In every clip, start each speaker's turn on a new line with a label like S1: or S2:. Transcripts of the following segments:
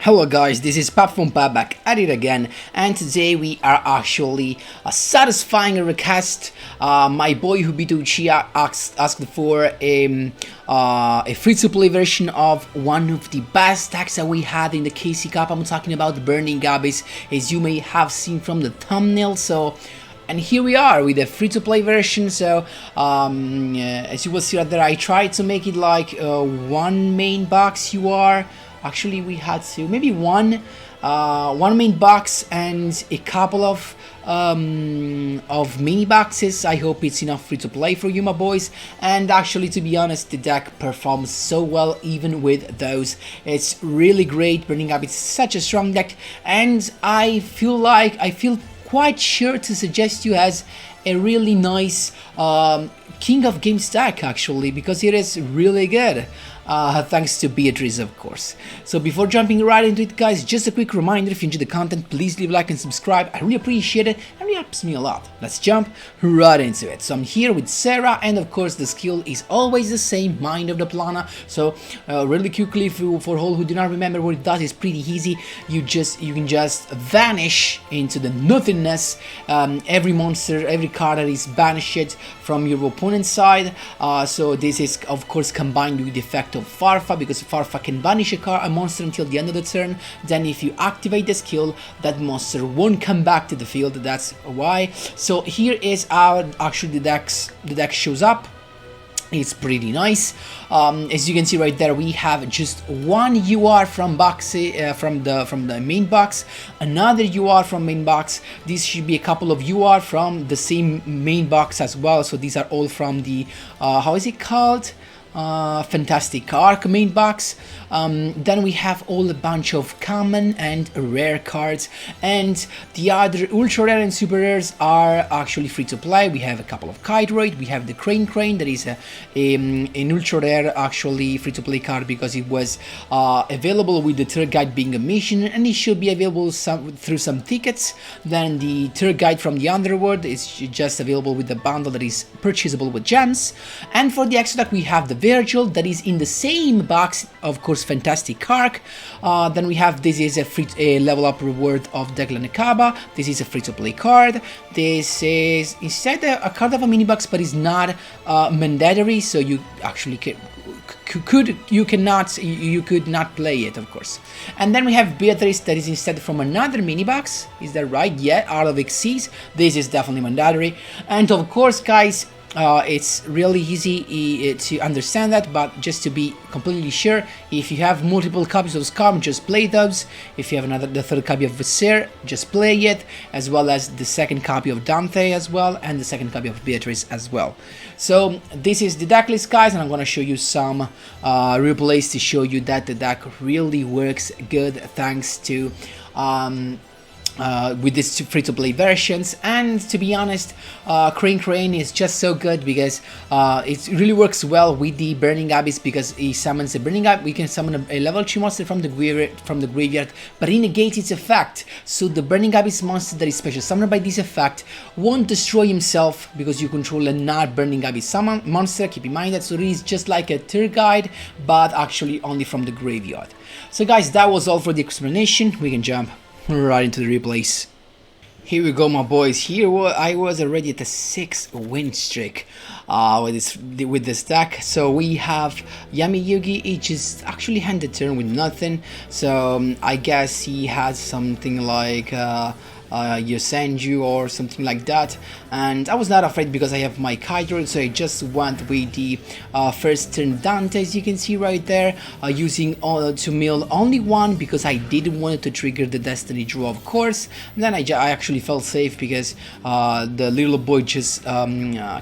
S1: Hello guys, this is Pap from Pap back at it again, and today we are actually satisfying a request. My boy Hubituchi asked for a free-to-play version of one of the best decks that we had in the KC Cup. I'm talking about the Burning Abyss, as you may have seen from the thumbnail. And here we are with a free-to-play version. So as you will see right there, I tried to make it like one main box UR. Actually, we had to maybe one main box and a couple of mini boxes. I hope it's enough free to play for you, my boys. And actually, to be honest, the deck performs so well even with those. It's really great. Burning Up is such a strong deck, and I feel quite sure to suggest you as a really nice King of Games deck, actually, because it is really good. Thanks to Beatrice, of course. So before jumping right into it, guys, just a quick reminder, if you enjoy the content, please leave a like and subscribe. I really appreciate it, and it helps me a lot. Let's jump right into it. So I'm here with Sarah, and of course the skill is always the same, Mind of the Plana. So really quickly, for all who do not remember what it does, it's pretty easy. You can just vanish into the nothingness. Every monster, every card that is banished from your opponent's side. So this is of course combined with the effect of Farfa, because Farfa can banish a monster until the end of the turn. Then if you activate the skill, that monster won't come back to the field. That's why. So here is how actually the deck shows up. It's pretty nice. As you can see right there, we have just one UR from the main box, another UR from main box. This should be a couple of UR from the same main box as well. So these are all from the how is it called? Fantastic Arc main box. Then we have all a bunch of common and rare cards, and the other ultra rare and super rares are actually free to play. We have a couple of Kydroid, we have the Crane that is an ultra rare actually free to play card because it was available with the tour guide being a mission, and it should be available through some tickets. Then the tour guide from the Underworld is just available with the bundle that is purchasable with gems. And for the extra deck, we have the Virgil that is in the same box, of course, Fantastic Arc. Then we have, this is a level up reward of Declan Akaba. This is a free to play card. This is instead a card of a mini box, but is not mandatory, so you actually could not play it, of course. And then we have Beatrice that is instead from another mini box. Is that right? Yeah, out of Xyz. This is definitely mandatory. And of course, guys, it's really easy to understand that, but just to be completely sure, if you have multiple copies of Scum, just play those. If you have the third copy of Visser, just play it, as well as the second copy of Dante as well, and the second copy of Beatrice as well. So this is the deck list, guys, and I'm gonna show you some replays to show you that the deck really works good thanks to with these free-to-play versions. And to be honest, Crane is just so good because it really works well with the Burning Abyss, because he summons a Burning Abyss. We can summon a level 2 monster from the graveyard, but he negates its effect. So the Burning Abyss monster that is special summoned by this effect won't destroy himself because you control a not Burning Abyss summon monster. Keep in mind that, so it is just like a tour guide, but actually only from the graveyard. So guys, that was all for the explanation. We can jump right into the replays. Here we go, my boys. Here I was already at the 6th win streak with this deck. So we have Yami Yugi. He just actually handed turn with nothing. So I guess he has something like Yosenju or something like that, and I was not afraid because I have my Kydroid, so I just went with the first turn Dante, as you can see right there, using to mill only one because I didn't want to trigger the Destiny Draw, of course. And then I actually felt safe because the little boy just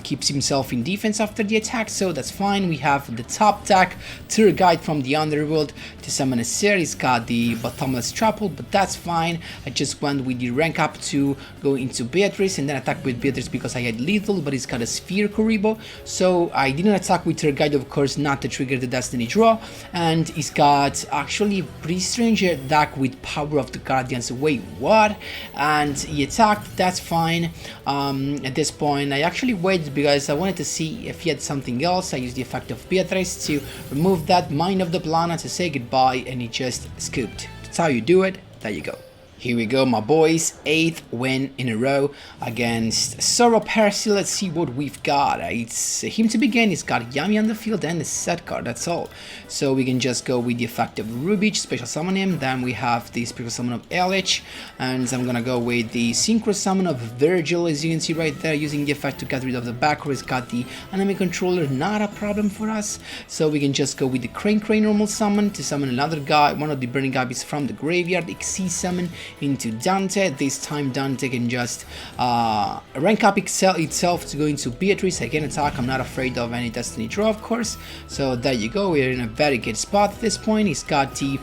S1: keeps himself in defense after the attack, so that's fine. We have the top deck, Tour Guide from the Underworld to summon a series. He's got the Bottomless Trouble, but that's fine. I just went with the rank up to go into Beatrice and then attack with Beatrice because I had lethal, but he's got a Sphere Kuribo, so I didn't attack with Tour Guide, of course, not to trigger the Destiny Draw. And he's got actually a pretty strange deck with Power of the Guardians. Wait, what? And he attacked, that's fine. At this point I actually waited because I wanted to see if he had something else. I used the effect of Beatrice to remove that Mind of the Plana to say goodbye, and he just scooped. That's how you do it. There you go. Here we go, my boys, 8th win in a row against Soro Percy. Let's see what we've got. It's him to begin. He's got Yami on the field and a set card, that's all. So we can just go with the effect of Rubich, special summon him. Then we have the special summon of Elich, and I'm gonna go with the synchro summon of Virgil, as you can see right there, using the effect to get rid of the back row. He's got the enemy controller, not a problem for us. So we can just go with the Crane normal summon to summon another guy, one of the burning gobbies from the graveyard, XC summon into Dante. This time Dante can just rank up itself to go into Beatrice. I can attack. I'm not afraid of any destiny draw, of course. So there you go. We're in a very good spot at this point. He's got the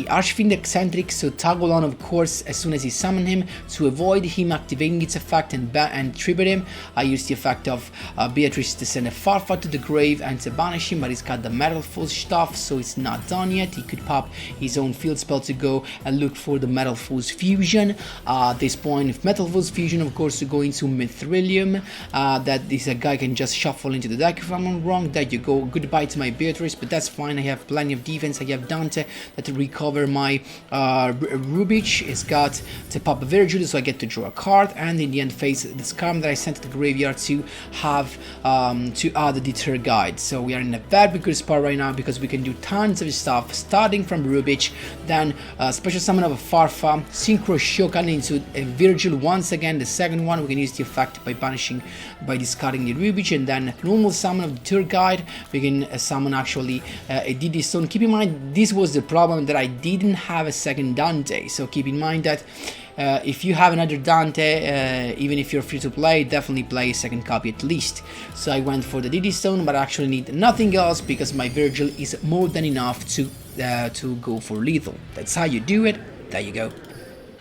S1: Archfiend Eccentric, so toggle on, of course, as soon as he summon him to avoid him activating its effect and trigger him. I use the effect of Beatrice to send a Farfa to the grave and to banish him, but he's got the Metal Fools stuff, so it's not done yet. He could pop his own field spell to go and look for the Metal Fools fusion. At this point, if Metal Fools fusion, of course, to go into Mithrilium, that this guy can just shuffle into the deck if I'm not wrong. There you go. Goodbye to my Beatrice, but that's fine. I have plenty of defense. I have Dante that to recover my Rubich. It's got to pop a Virgil, so I get to draw a card, and in the end phase this card that I sent to the graveyard to have to add the Deter Guide. So we are in a very good spot right now because we can do tons of stuff, starting from Rubich, then special summon of a Farfa, Synchro Shokan into a Virgil once again. The second one we can use the effect by discarding the Rubich, and then normal summon of the Deter Guide. We can summon actually a DD Stone. Keep in mind, this was the problem, that I didn't have a second Dante, so keep in mind that if you have another Dante, even if you're free to play, definitely play a second copy at least. So I went for the DD Stone, but I actually need nothing else because my Virgil is more than enough to go for lethal. That's how you do it. There you go.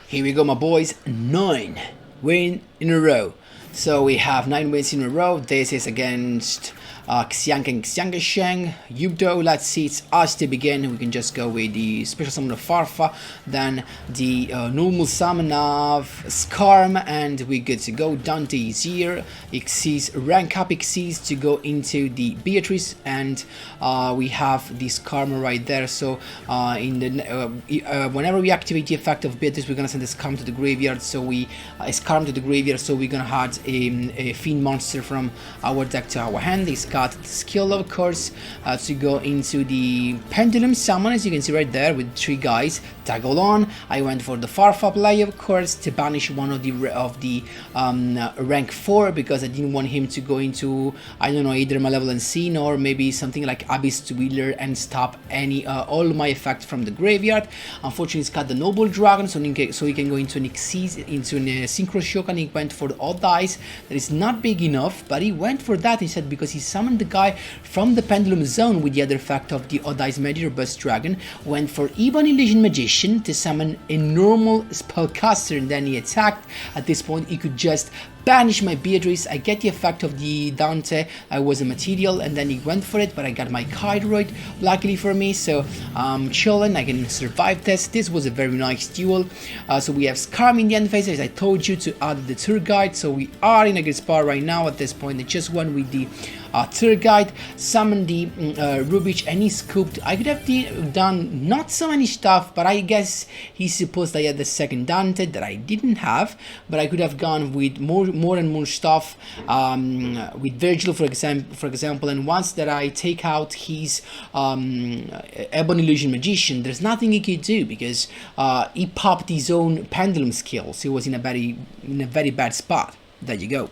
S1: Here we go, my boys. 9 wins in a row. So we have 9 wins in a row. This is against Xiang and Xiang Sheng, Yugioh. Let's see, it's us to begin. We can just go with the special summon of Farfa, then the normal summon of Skarm, and we're good to go. Dante is here. Xyz, rank up Xyz to go into the Beatrice, and we have this Karma right there. So whenever we activate the effect of Beatrice, we're gonna send this Skarm to the graveyard. So we're gonna add a Fiend monster from our deck to our hand. It's got the skill, of course, to go into the Pendulum summon, as you can see right there, with 3 guys. Toggle on. I went for the Farfa play, of course, to banish one of the rank 4 because I didn't want him to go into, I don't know, either Malevolent Scene or maybe something like Abyss Dweller and stop all my effects from the graveyard. Unfortunately, it's got the Noble Dragon, so he can go into an Xyz, into a Synchro Shokan. He went for the odd dice. That is not big enough, but he went for that instead because he summoned the guy from the Pendulum Zone with the other effect of the odd dice Meteor Burst Dragon. Went for Ebon Illusion Magician to summon a normal spellcaster, and then he attacked. At this point, he could just banish my Beatrice. I get the effect of the Dante. I was a material, and then he went for it, but I got my Kydroid, luckily for me, so I'm chilling. I can survive this. This was a very nice duel. So we have Skarm in the end phase, as I told you, to add the Tour Guide. So we are in a good spot right now at this point. I just went with the Tour Guide, summoned the Rubich, and he scooped. I could have done not so many stuff, but I guess he supposed I had the second Dante that I didn't have, but I could have gone with more and more stuff, with Virgil, for example, and once that I take out his Ebon Illusion Magician, there's nothing he could do because he popped his own Pendulum skills. He was in a very bad spot. There you go.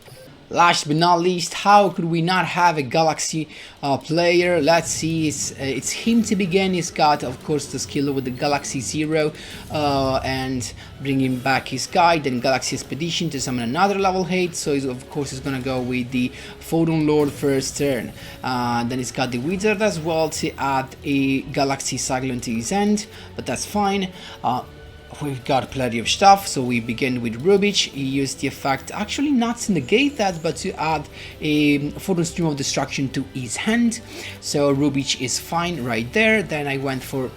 S1: Last but not least, how could we not have a Galaxy player? Let's see, it's him to begin. He's got, of course, the skill with the Galaxy 0 and bringing back his guide, then Galaxy Expedition to summon another level 8. So of course he's gonna go with the Photon Lord first turn. Then he's got the Wizard as well to add a Galaxy Cyclone to his end, but that's fine. We've got plenty of stuff, so we begin with Rubich. He used the effect, actually not to negate that, but to add a Photon Stream of Destruction to his hand. So Rubich is fine right there. Then I went for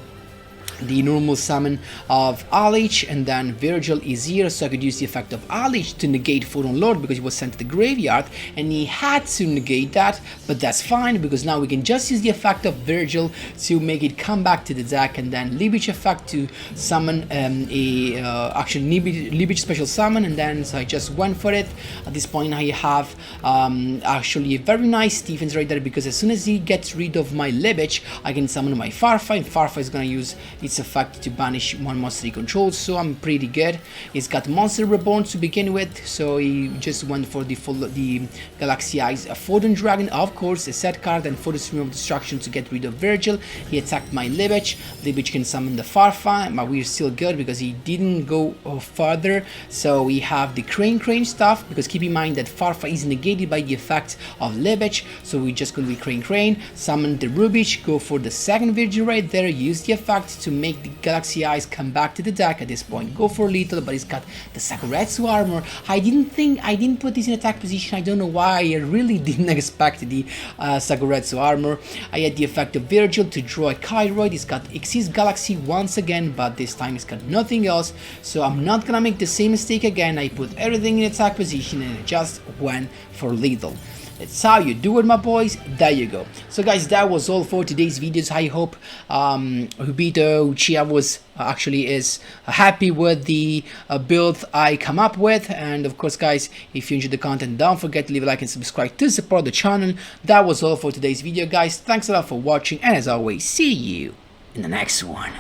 S1: the normal summon of Alich, and then Virgil is here, so I could use the effect of Alich to negate Photon Lord because he was sent to the graveyard and he had to negate that, but that's fine because now we can just use the effect of Virgil to make it come back to the deck, and then Libich effect to summon actually Libich special summon, and then so I just went for it. At this point I have actually a very nice defense right there, because as soon as he gets rid of my Libich I can summon my Farfa, and Farfa is gonna use its effect to banish one monster he controls, so I'm pretty good. He's got Monster Reborn to begin with, so he just went for the Galaxy Eyes Photon Dragon, of course, a set card, and for the Stream of Destruction to get rid of Virgil. He attacked my Libich. Libich can summon the Farfa, but we're still good because he didn't go further. So we have the Crane stuff, because keep in mind that Farfa is negated by the effect of Libich, so we're just going to be Crane, summon the Rubich, go for the second Virgil right there, use the effect to make the Galaxy Eyes come back to the deck. At this point go for lethal, but he's got the Sakuretsu armor. I didn't put this in attack position. I don't know why. I really didn't expect the Sakuretsu armor. I had the effect of Virgil to draw a Kairoid. He's got Exist Galaxy once again, but this time he's got nothing else, so I'm not gonna make the same mistake again. I put everything in attack position and I just went for lethal. That's how you do it, my boys. There you go. So guys, that was all for today's videos. I hope Hubito Uchiha was is happy with the build I come up with. And of course guys, if you enjoyed the content, don't forget to leave a like and subscribe to support the channel. That was all for today's video, guys. Thanks a lot for watching, and as always, see you in the next one.